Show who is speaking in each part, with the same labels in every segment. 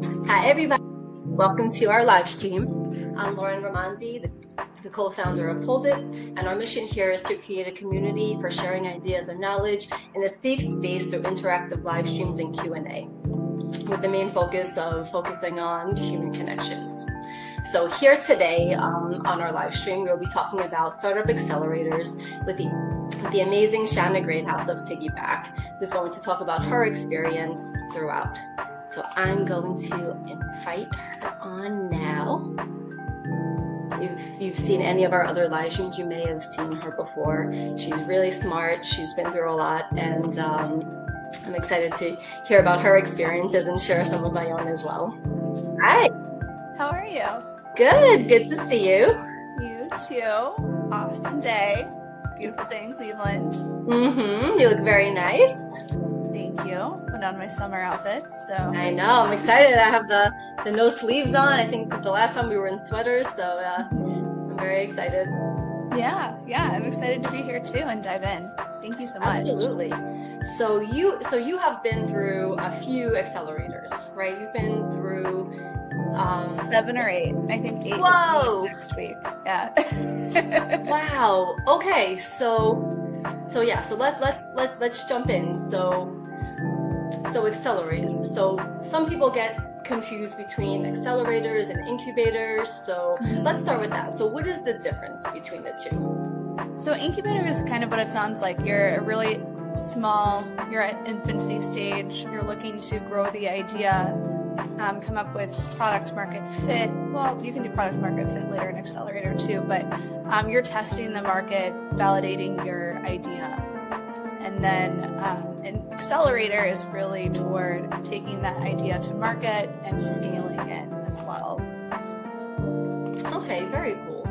Speaker 1: Hi, everybody. Welcome to our live stream. I'm Lauren Ramanzi, the co-founder of Hold It, and our mission here is to create a community for sharing ideas and knowledge in a safe space through interactive live streams and Q&A, with the main focus of focusing on human connections. So here today on our live stream, we'll be talking about startup accelerators with the amazing Shanna Greathouse of Piggyback, who's going to talk about her experience throughout. So I'm going to invite her on now. If you've seen any of our other live streams, you may have seen her before. She's really smart. She's been through a lot, and I'm excited to hear about her experiences and share some of my own as well. Hi.
Speaker 2: How are you?
Speaker 1: Good. Good to see you.
Speaker 2: You too. Awesome day. Beautiful day in Cleveland.
Speaker 1: You look very nice.
Speaker 2: Thank you. Put on my summer outfits. So
Speaker 1: I know. I'm excited. I have the no sleeves on. I think the last time we were in sweaters, so I'm very excited.
Speaker 2: Yeah. I'm excited to be here too and dive in. Thank you so much.
Speaker 1: Absolutely. So you have been through a few accelerators, right? You've been through
Speaker 2: 7 or 8. I think 8
Speaker 1: Whoa.
Speaker 2: is next week. Yeah.
Speaker 1: Wow. Okay. So let's jump in. So accelerators. So some people get confused between accelerators and incubators. So let's start with that. So what is the difference between the two?
Speaker 2: So incubator is kind of what it sounds like. You're a really small, you're at infancy stage, you're looking to grow the idea, come up with product market fit. Well, you can do product market fit later in accelerator too, but you're testing the market, validating your idea. And then an accelerator is really toward taking that idea to market and scaling it as well.
Speaker 1: Okay, very cool.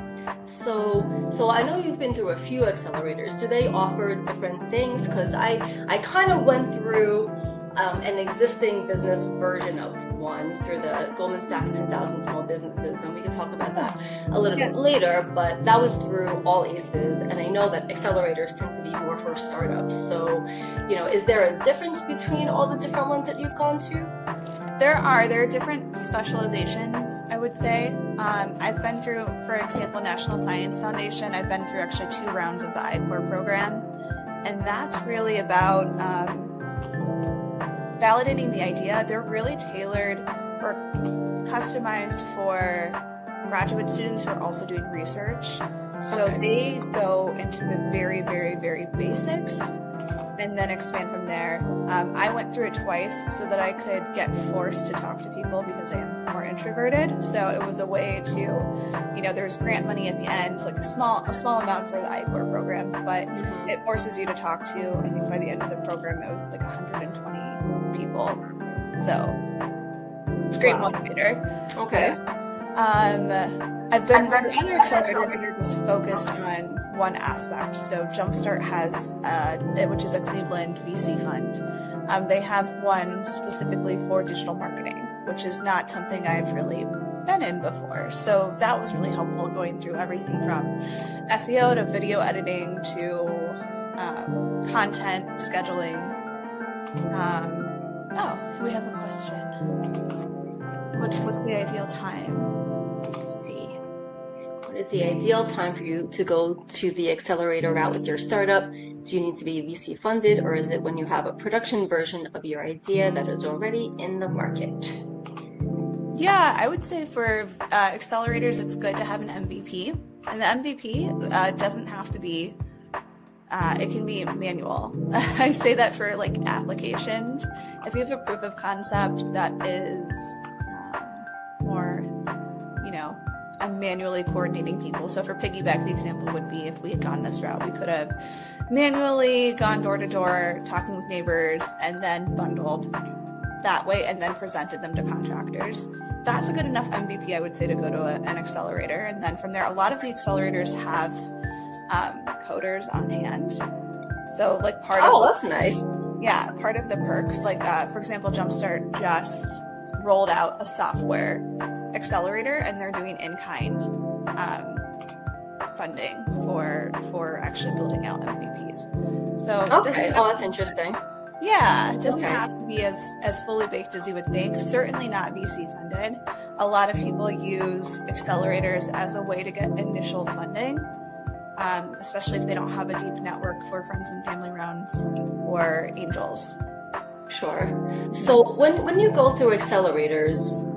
Speaker 1: So I know you've been through a few accelerators. Do they offer different things? Because I kind of went through an existing business version of one through the Goldman Sachs 10,000 Small Businesses, and we can talk about that a little bit later, but that was through All Aces, and I know that accelerators tend to be more for startups. So, is there a difference between all the different ones that you've gone to?
Speaker 2: There are different specializations, I would say. I've been through, for example, National Science Foundation. I've been through actually 2 rounds of the I-Corps program, and that's really about validating the idea. They're really tailored or customized for graduate students who are also doing research. So they go into the very, very, very basics and then expand from there. I went through it twice so that I could get forced to talk to people because I am more introverted. So it was a way to, there's grant money at the end, like a small amount for the I-Corps program, but it forces you to talk to, I think by the end of the program, it was like 120 people. So it's a great motivator.
Speaker 1: Okay.
Speaker 2: I've been other accelerators that are just focused on one aspect. So Jumpstart has, which is a Cleveland VC fund. They have one specifically for digital marketing, which is not something I've really been in before. So that was really helpful, going through everything from SEO to video editing to content scheduling. We have a question. What's the ideal time?
Speaker 1: Let's see. What is the ideal time for you to go to the accelerator route with your startup? Do you need to be VC funded, or is it when you have a production version of your idea that is already in the market?
Speaker 2: Yeah, I would say for accelerators, it's good to have an MVP. And the MVP doesn't have to be, it can be manual. I say that for like applications. If you have a proof of concept that is more, I'm manually coordinating people. So for Piggyback, the example would be if we had gone this route, we could have manually gone door to door, talking with neighbors, and then bundled that way and then presented them to contractors. That's a good enough MVP, I would say, to go to an accelerator. And then from there, a lot of the accelerators have coders on hand. So like
Speaker 1: that's nice.
Speaker 2: Yeah, part of the perks, like for example, Jumpstart just rolled out a software accelerator, and they're doing in-kind funding for actually building out MVPs. So
Speaker 1: okay, that's interesting.
Speaker 2: Yeah, it doesn't
Speaker 1: Okay.
Speaker 2: have to be as fully baked as you would think. Certainly not VC funded. A lot of people use accelerators as a way to get initial funding, especially if they don't have a deep network for friends and family rounds or angels.
Speaker 1: Sure. So when you go through accelerators,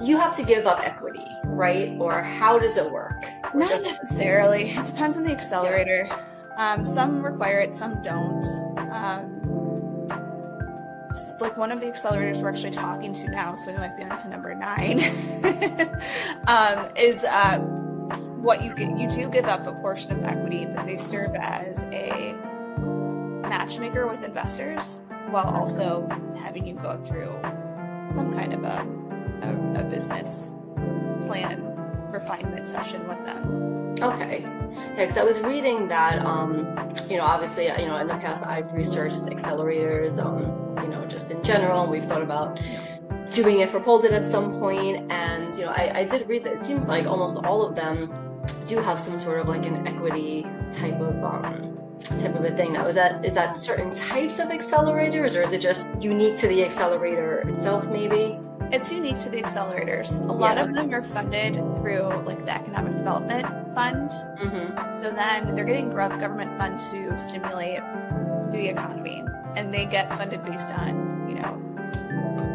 Speaker 1: you have to give up equity, right? Or how does it work? Or
Speaker 2: Not
Speaker 1: does
Speaker 2: necessarily. It depends on the
Speaker 1: yeah.
Speaker 2: accelerator. Some require it, some don't. Like one of the accelerators we're actually talking to now, so we might be on to number 9, is what you get. You do give up a portion of equity, but they serve as a matchmaker with investors while also having you go through some kind of a business plan refinement session with them.
Speaker 1: Okay. Yeah, because I was reading that, obviously, in the past I've researched accelerators, just in general, and we've thought about doing it for Poldit at some point, and, I did read that it seems like almost all of them do have some sort of like an equity type of a thing. Now, is that certain types of accelerators, or is it just unique to the accelerator itself, maybe?
Speaker 2: It's unique to the accelerators. A lot of them are funded through like the Economic Development Fund.
Speaker 1: Mm-hmm.
Speaker 2: So then they're getting government fund to stimulate the economy, and they get funded based on,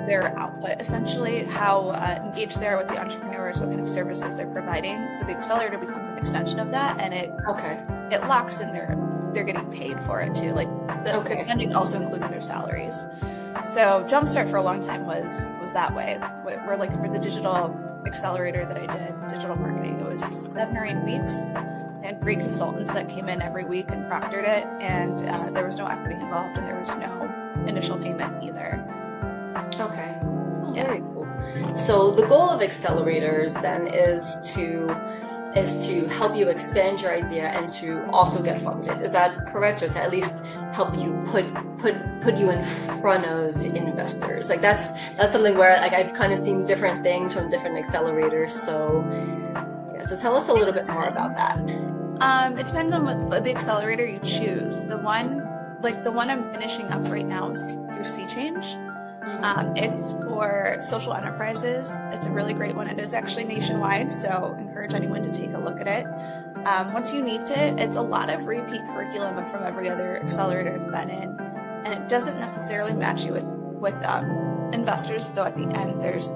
Speaker 2: their output, essentially, how engaged they are with the entrepreneurs, what kind of services they're providing. So the accelerator becomes an extension of that, and it locks in they're getting paid for it too. Like the funding also includes their salaries. So Jumpstart for a long time was that way. Where like for the digital accelerator that I did, digital marketing, it was 7 or 8 weeks. I had great consultants that came in every week and proctored it, and there was no equity involved, and there was no initial payment either.
Speaker 1: Okay. Oh, very cool. So the goal of accelerators then is to help you expand your idea and to also get funded. Is that correct? Or to at least help you put you in front of investors? Like that's something where like I've kind of seen different things from different accelerators. So yeah, so tell us a little bit more about that.
Speaker 2: It depends on what the accelerator you choose. The one I'm finishing up right now is through Sea Change. It's for social enterprises. It's a really great one. It is actually nationwide, so encourage anyone to take a look at it. Once you need it, it's a lot of repeat curriculum from every other accelerator I've been in, and it doesn't necessarily match you with investors, though at the end there's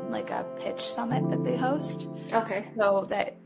Speaker 2: like a pitch summit that they host.
Speaker 1: Okay.
Speaker 2: So that,